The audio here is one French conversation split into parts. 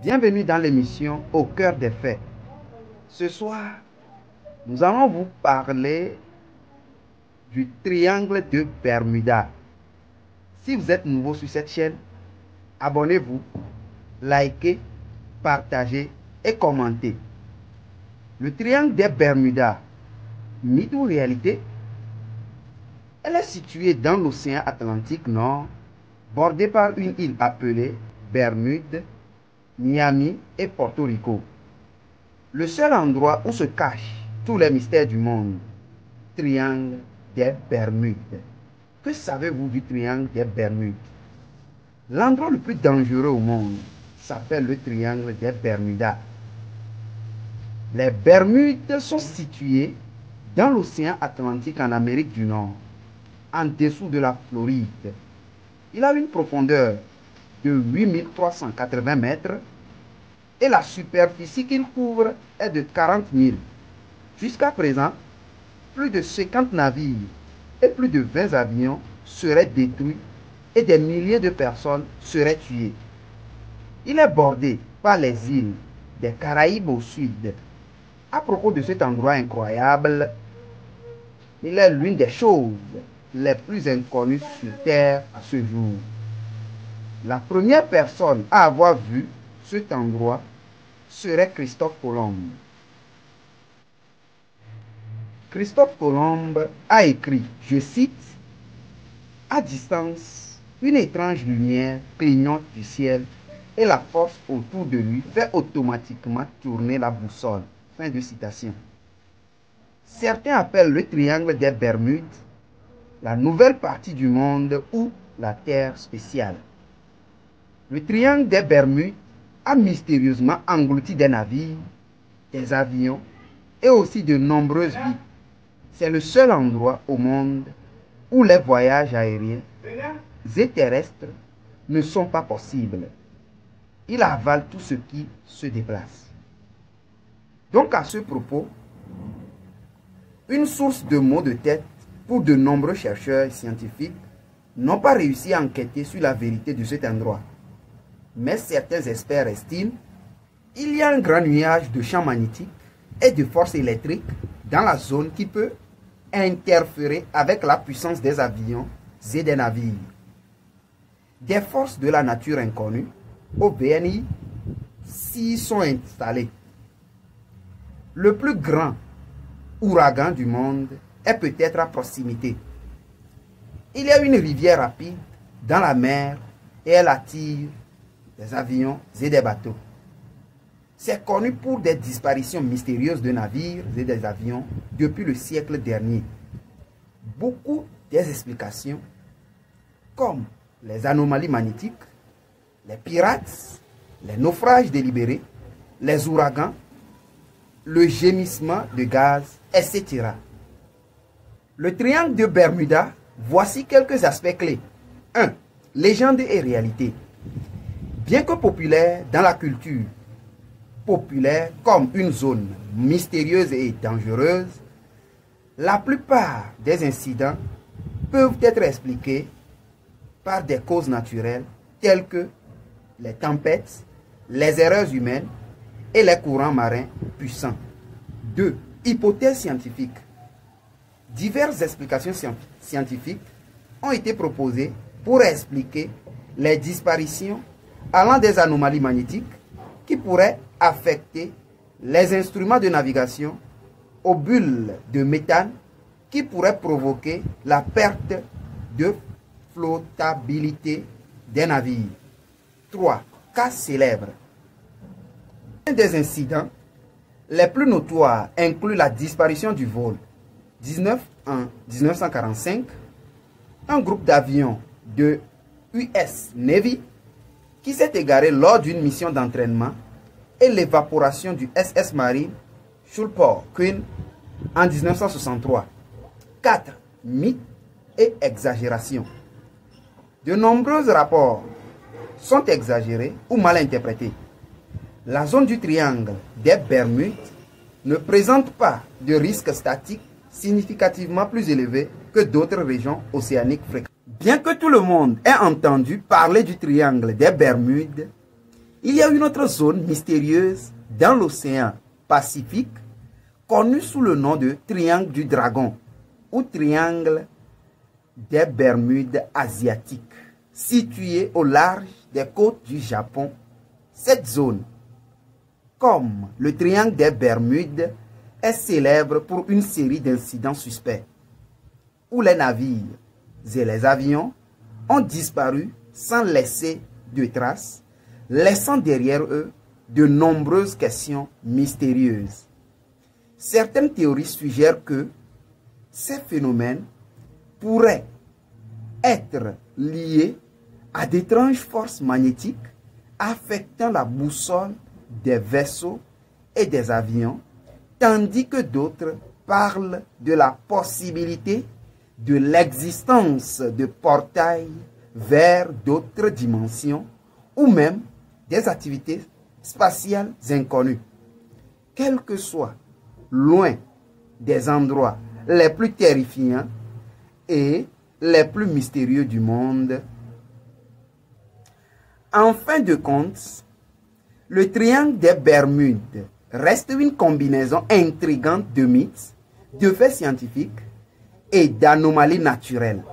Bienvenue dans l'émission Au cœur des faits. Ce soir, nous allons vous parler du triangle de Bermuda. Si vous êtes nouveau sur cette chaîne, abonnez-vous, likez, partagez et commentez. Le triangle des Bermuda, mythe ou réalité? Elle est située dans l'océan Atlantique Nord, bordée par une île appelée Bermude, Miami et Porto Rico. Le seul endroit où se cachent tous les mystères du monde, triangle des Bermudes. Que savez-vous du triangle des Bermudes? L'endroit le plus dangereux au monde s'appelle le triangle des Bermuda. Les Bermudes sont situées dans l'océan Atlantique en Amérique du Nord, en dessous de la Floride. Il a une profondeur de 8380 mètres et la superficie qu'il couvre est de 40 000. Jusqu'à présent, plus de 50 navires et plus de 20 avions seraient détruits et des milliers de personnes seraient tuées. Il est bordé par les îles des Caraïbes au sud. À propos de cet endroit incroyable, il est l'une des choses les plus inconnues sur Terre à ce jour. La première personne à avoir vu cet endroit serait Christophe Colomb. Christophe Colomb a écrit, je cite, « À distance, une étrange lumière clignote du ciel et la force autour de lui fait automatiquement tourner la boussole. » Fin de citation. Certains appellent le triangle des Bermudes la nouvelle partie du monde ou la terre spéciale. Le triangle des Bermudes a mystérieusement englouti des navires, des avions et aussi de nombreuses vies. C'est le seul endroit au monde où les voyages aériens et terrestres ne sont pas possibles. Il avale tout ce qui se déplace. Donc à ce propos, une source de mots de tête pour de nombreux chercheurs scientifiques n'ont pas réussi à enquêter sur la vérité de cet endroit. Mais certains experts estiment qu'il y a un grand nuage de champs magnétiques et de forces électriques dans la zone qui peut interférer avec la puissance des avions et des navires. Des forces de la nature inconnues, au BNI, s'y sont installées. Le plus grand ouragan du monde est peut-être à proximité. Il y a une rivière rapide dans la mer et elle attire des avions et des bateaux. C'est connu pour des disparitions mystérieuses de navires et des avions depuis le siècle dernier. Beaucoup des explications, comme les anomalies magnétiques, les pirates, les naufrages délibérés, les ouragans, le gémissement de gaz, etc. Le triangle de Bermuda, voici quelques aspects clés. 1. Légende et réalité. Bien que populaire dans la culture, populaire comme une zone mystérieuse et dangereuse, la plupart des incidents peuvent être expliqués par des causes naturelles telles que les tempêtes, les erreurs humaines et les courants marins puissants. 2. Hypothèses scientifiques. Diverses explications scientifiques ont été proposées pour expliquer les disparitions allant des anomalies magnétiques qui pourraient affecter les instruments de navigation aux bulles de méthane qui pourraient provoquer la perte de flottabilité des navires. 3. Cas célèbres. Un des incidents les plus notoires inclut la disparition du vol 19 en 1945, un groupe d'avions de US Navy qui s'est égaré lors d'une mission d'entraînement et l'évaporation du SS Marine Shreveport Queen en 1963. 4. Mythes et exagérations. De nombreux rapports sont exagérés ou mal interprétés. La zone du triangle des Bermudes ne présente pas de risque statique significativement plus élevé que d'autres régions océaniques fréquentes. Bien que tout le monde ait entendu parler du triangle des Bermudes, Il y a une autre zone mystérieuse dans l'océan Pacifique, connue sous le nom de triangle du dragon ou triangle des Bermudes asiatiques, située au large des côtes du Japon. Cette zone, comme le triangle des Bermudes, est célèbre pour une série d'incidents suspects, où les navires et les avions ont disparu sans laisser de traces, laissant derrière eux de nombreuses questions mystérieuses. Certaines théories suggèrent que ces phénomènes pourraient être liés à d'étranges forces magnétiques affectant la boussole des vaisseaux et des avions, tandis que d'autres parlent de la possibilité de l'existence de portails vers d'autres dimensions ou même des activités spatiales inconnues. Quel que soit loin des endroits les plus terrifiants et les plus mystérieux du monde, en fin de compte, le triangle des Bermudes reste une combinaison intrigante de mythes, de faits scientifiques et d'anomalies naturelles.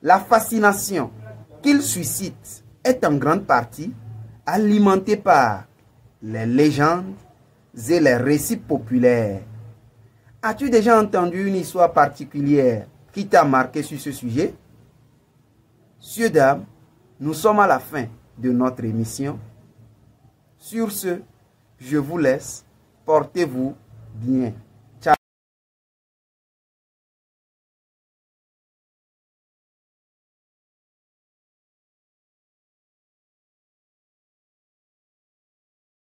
La fascination qu'il suscite est en grande partie alimentée par les légendes et les récits populaires. As-tu déjà entendu une histoire particulière qui t'a marqué sur ce sujet? Messieurs, dames, nous sommes à la fin de notre émission. Sur ce, je vous laisse. Portez-vous bien.